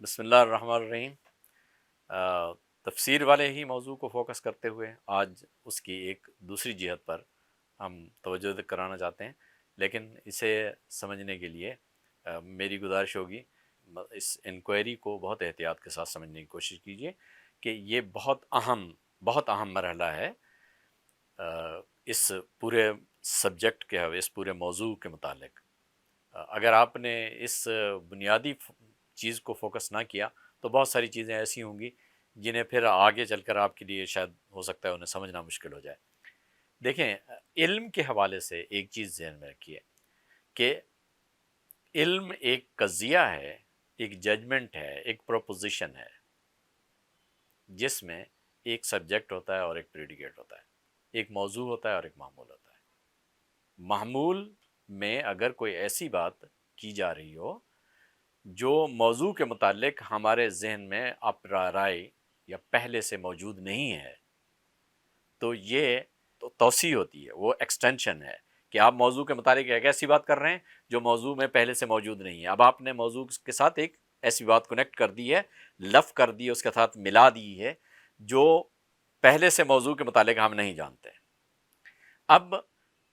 بسم اللہ الرحمن الرحیم۔ تفسیر والے ہی موضوع کو فوکس کرتے ہوئے آج اس کی ایک دوسری جہت پر ہم توجہ کرانا چاہتے ہیں، لیکن اسے سمجھنے کے لیے میری گزارش ہوگی اس انکوائری کو بہت احتیاط کے ساتھ سمجھنے کی کوشش کیجیے کہ یہ بہت اہم مرحلہ ہے اس پورے سبجیکٹ کے، اس پورے موضوع کے متعلق۔ اگر آپ نے اس بنیادی چیز کو فوکس نہ کیا تو بہت ساری چیزیں ایسی ہوں گی جنہیں پھر آگے چل کر آپ کے لیے شاید ہو سکتا ہے انہیں سمجھنا مشکل ہو جائے۔ دیکھیں، علم کے حوالے سے ایک چیز ذہن میں رکھیے کہ علم ایک قضیہ ہے، ایک ججمنٹ ہے، ایک پروپوزیشن ہے جس میں ایک سبجیکٹ ہوتا ہے اور ایک پریڈیکیٹ ہوتا ہے، ایک موضوع ہوتا ہے اور ایک معمول ہوتا ہے۔ معمول میں اگر کوئی ایسی بات کی جا رہی ہو جو موضوع کے متعلق ہمارے ذہن میں رائے یا پہلے سے موجود نہیں ہے، تو یہ توسیع ہوتی ہے، وہ ایکسٹینشن ہے کہ آپ موضوع کے متعلق ایک ایسی بات کر رہے ہیں جو موضوع میں پہلے سے موجود نہیں ہے۔ اب آپ نے موضوع کے ساتھ ایک ایسی بات کنیکٹ کر دی ہے، لف کر دی ہے، اس کے ساتھ ملا دی ہے جو پہلے سے موضوع کے متعلق ہم نہیں جانتے۔ اب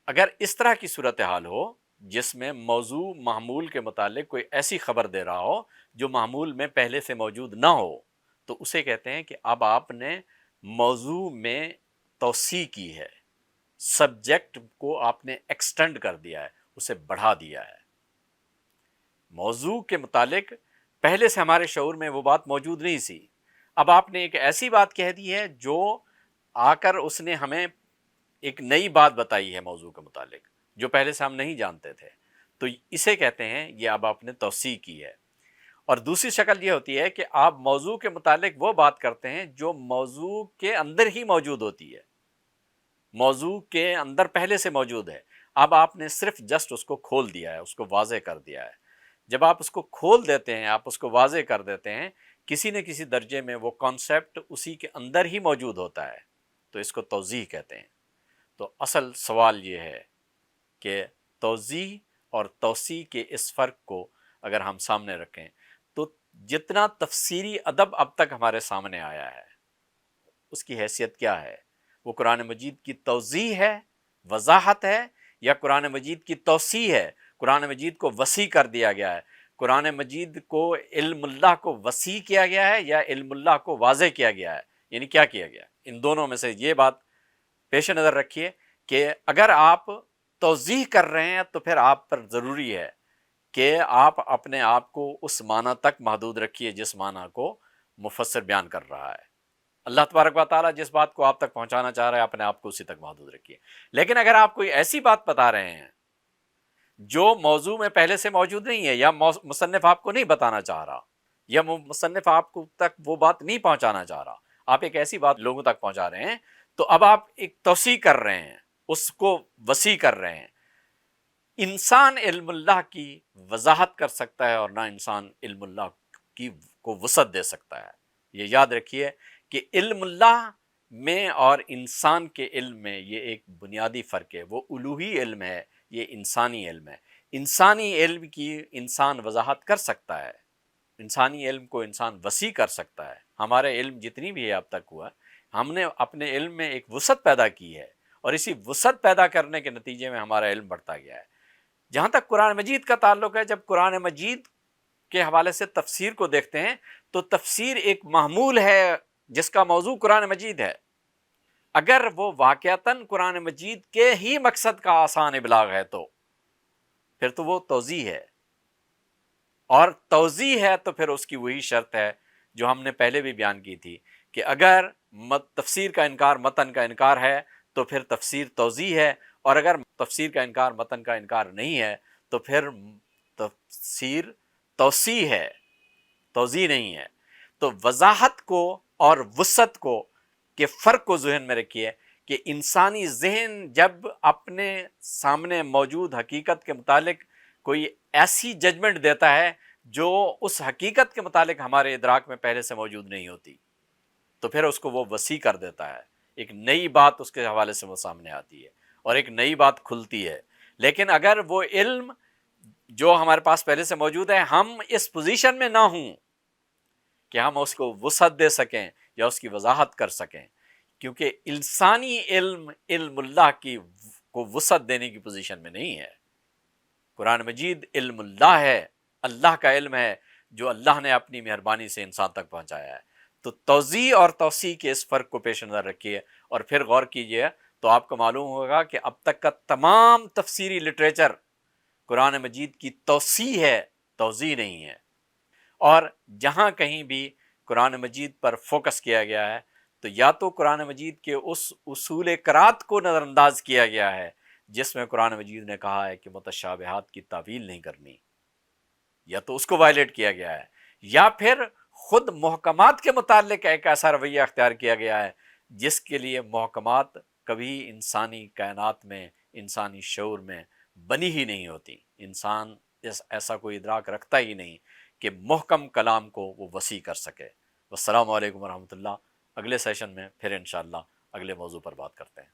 اگر اس طرح کی صورتحال ہو جس میں موضوع معمول کے متعلق کوئی ایسی خبر دے رہا ہو جو معمول میں پہلے سے موجود نہ ہو، تو اسے کہتے ہیں کہ اب آپ نے موضوع میں توسیع کی ہے، سبجیکٹ کو آپ نے ایکسٹینڈ کر دیا ہے، اسے بڑھا دیا ہے۔ موضوع کے متعلق پہلے سے ہمارے شعور میں وہ بات موجود نہیں سی، اب آپ نے ایک ایسی بات کہہ دی ہے جو آ کر اس نے ہمیں ایک نئی بات بتائی ہے موضوع کے متعلق جو پہلے سے ہم نہیں جانتے تھے، تو اسے کہتے ہیں یہ اب آپ نے توسیع کی ہے۔ اور دوسری شکل یہ ہوتی ہے کہ آپ موضوع کے متعلق وہ بات کرتے ہیں جو موضوع کے اندر ہی موجود ہوتی ہے، موضوع کے اندر پہلے سے موجود ہے، اب آپ نے صرف جسٹ اس کو کھول دیا ہے، اس کو واضح کر دیا ہے۔ جب آپ اس کو کھول دیتے ہیں، آپ اس کو واضح کر دیتے ہیں، کسی نہ کسی درجے میں وہ کانسیپٹ اسی کے اندر ہی موجود ہوتا ہے، تو اس کو توضیح کہتے ہیں۔ تو اصل سوال یہ ہے کہ توضیح اور توسیع کے اس فرق کو اگر ہم سامنے رکھیں تو جتنا تفسیری ادب اب تک ہمارے سامنے آیا ہے اس کی حیثیت کیا ہے؟ وہ قرآن مجید کی توضیح ہے، وضاحت ہے، یا قرآن مجید کی توسیع ہے؟ قرآن مجید کو وسیع کر دیا گیا ہے، قرآن مجید کو علم اللہ کو وسیع کیا گیا ہے یا علم اللہ کو واضح کیا گیا ہے؟ یعنی کیا کیا گیا؟ ان دونوں میں سے یہ بات پیش نظر رکھیے کہ اگر آپ توضیح کر رہے ہیں تو پھر آپ پر ضروری ہے کہ آپ اپنے آپ کو اس معنی تک محدود رکھیے جس معنی کو مفسر بیان کر رہا ہے۔ اللہ تبارک و تعالیٰ جس بات کو آپ تک پہنچانا چاہ رہا ہے اپنے آپ کو اسی تک محدود رکھیے۔ لیکن اگر آپ کوئی ایسی بات بتا رہے ہیں جو موضوع میں پہلے سے موجود نہیں ہے، یا مصنف آپ کو نہیں بتانا چاہ رہا، یا مصنف آپ کو تک وہ بات نہیں پہنچانا چاہ رہا، آپ ایک ایسی بات لوگوں تک پہنچا رہے ہیں، تو اب آپ ایک توسیع کر رہے ہیں، اس کو وسیع کر رہے ہیں۔ انسان علم اللہ کی وضاحت کر سکتا ہے اور نہ انسان علم اللہ کی کو وسعت دے سکتا ہے۔ یہ یاد رکھیے کہ علم اللہ میں اور انسان کے علم میں یہ ایک بنیادی فرق ہے، وہ الوہی علم ہے، یہ انسانی علم ہے۔ انسانی علم کی انسان وضاحت کر سکتا ہے، انسانی علم کو انسان وسیع کر سکتا ہے۔ ہمارے علم جتنی بھی ہے اب تک ہوا، ہم نے اپنے علم میں ایک وسعت پیدا کی ہے، اور اسی وسعت پیدا کرنے کے نتیجے میں ہمارا علم بڑھتا گیا ہے۔ جہاں تک قرآن مجید کا تعلق ہے، جب قرآن مجید کے حوالے سے تفسیر کو دیکھتے ہیں تو تفسیر ایک معمول ہے جس کا موضوع قرآن مجید ہے۔ اگر وہ واقعتاً قرآن مجید کے ہی مقصد کا آسان ابلاغ ہے تو پھر تو وہ توضیح ہے، اور توضیح ہے تو پھر اس کی وہی شرط ہے جو ہم نے پہلے بھی بیان کی تھی کہ اگر تفسیر کا انکار متن کا انکار ہے تو پھر تفسیر توضیح ہے، اور اگر تفسیر کا انکار متن کا انکار نہیں ہے تو پھر تفسیر توسیع ہے، توضیح نہیں ہے۔ تو وضاحت کو اور وسعت کو کے فرق کو ذہن میں رکھیے کہ انسانی ذہن جب اپنے سامنے موجود حقیقت کے متعلق کوئی ایسی ججمنٹ دیتا ہے جو اس حقیقت کے متعلق ہمارے ادراک میں پہلے سے موجود نہیں ہوتی، تو پھر اس کو وہ وسیع کر دیتا ہے، ایک نئی بات اس کے حوالے سے وہ سامنے آتی ہے اور ایک نئی بات کھلتی ہے۔ لیکن اگر وہ علم جو ہمارے پاس پہلے سے موجود ہے، ہم اس پوزیشن میں نہ ہوں کہ ہم اس کو وسعت دے سکیں یا اس کی وضاحت کر سکیں، کیونکہ انسانی علم علم اللہ کی کو وسعت دینے کی پوزیشن میں نہیں ہے۔ قرآن مجید علم اللہ ہے، اللہ کا علم ہے جو اللہ نے اپنی مہربانی سے انسان تک پہنچایا ہے۔ تو توضیح اور توسیع کے اس فرق کو پیش نظر رکھیے اور پھر غور کیجیے تو آپ کو معلوم ہوگا کہ اب تک کا تمام تفسیری لٹریچر قرآن مجید کی توسیع ہے، توضیح نہیں ہے۔ اور جہاں کہیں بھی قرآن مجید پر فوکس کیا گیا ہے تو یا تو قرآن مجید کے اس اصول قرات کو نظر انداز کیا گیا ہے جس میں قرآن مجید نے کہا ہے کہ متشابہات کی تعویل نہیں کرنی، یا تو اس کو وائلیٹ کیا گیا ہے، یا پھر خود محکمات کے متعلق ایک ایسا رویہ اختیار کیا گیا ہے جس کے لیے محکمات کبھی انسانی کائنات میں، انسانی شعور میں بنی ہی نہیں ہوتی۔ انسان ایسا کوئی ادراک رکھتا ہی نہیں کہ محکم کلام کو وہ وسیع کر سکے۔ والسلام علیکم ورحمۃ اللہ۔ اگلے سیشن میں پھر انشاءاللہ اگلے موضوع پر بات کرتے ہیں۔